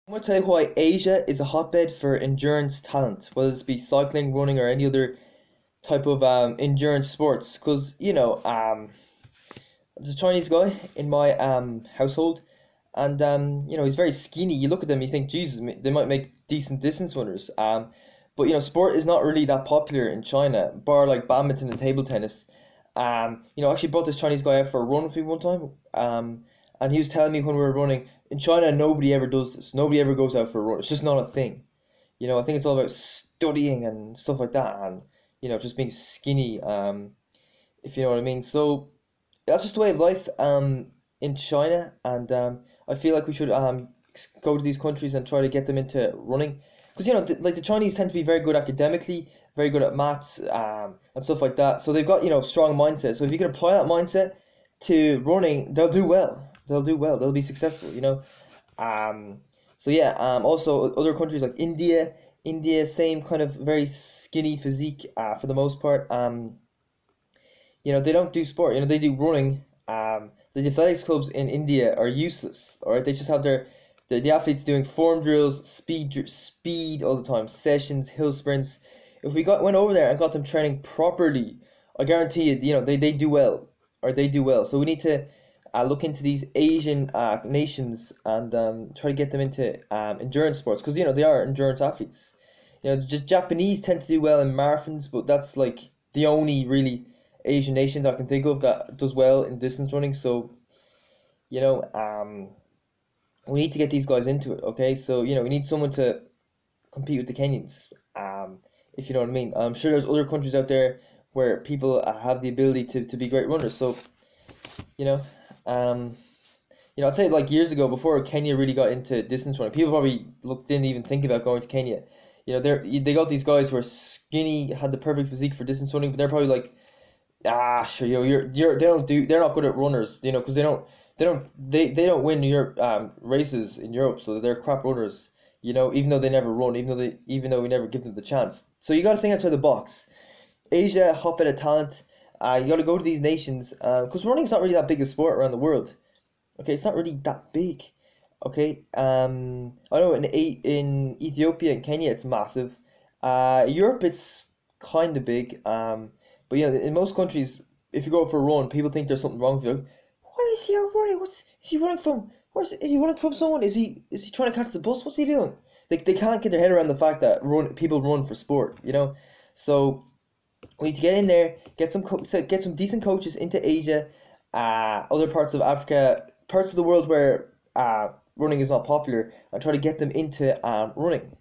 I'm going to tell you why Asia is a hotbed for endurance talent, whether it's be cycling, running, or any other type of endurance sports. Because, there's a Chinese guy in my household, and he's very skinny. You look at them, you think, Jesus, they might make decent distance runners. But sport is not really that popular in China, bar like badminton and table tennis. I actually brought this Chinese guy out for a run with me one time. And he was telling me when we were running in China, nobody ever does this. Nobody ever goes out for a run. It's just not a thing. I think it's all about studying and stuff like that, and just being skinny. If you know what I mean. So that's just the way of life. In China, and I feel like we should go to these countries and try to get them into running, because like the Chinese tend to be very good academically, very good at maths, and stuff like that. So they've got strong mindset. So if you can apply that mindset to running, they'll do well. They'll do well. They'll be successful. So yeah. Also other countries like India, same kind of very skinny physique. For the most part. They don't do sport. They do running. The athletics clubs in India are useless. All right, they just have the athletes doing form drills, speed all the time, sessions, hill sprints. If we went over there and got them training properly, I guarantee you, they do well, or they do well. So we need to look into these Asian nations and try to get them into endurance sports, because they are endurance athletes. Just Japanese tend to do well in marathons, but that's like the only really Asian nation that I can think of that does well in distance running. So we need to get these guys into it. Okay, so we need someone to compete with the Kenyans, if you know what I mean. I'm sure there's other countries out there where people have the ability to be great runners. So I'd say like years ago, before Kenya really got into distance running, people probably didn't even think about going to Kenya. They got these guys who are skinny, had the perfect physique for distance running, but they're probably like, sure, they're not good at runners, because they don't win your races in Europe, so they're crap runners, even though they never run, even though we never give them the chance. So you got to think outside the box. Asia, hotbed of talent. You got to go to these nations, because running's not really that big a sport around the world. Okay, it's not really that big. Okay, I know in Ethiopia and Kenya it's massive. Europe it's kind of big. But in most countries, if you go for a run, people think there's something wrong with you. Why is he out running? Is he running from? Is he running from someone? Is he trying to catch the bus? What's he doing? They can't get their head around the fact that people run for sport. So we need to get in there, get some decent coaches into Asia, other parts of Africa, parts of the world where running is not popular, and try to get them into running.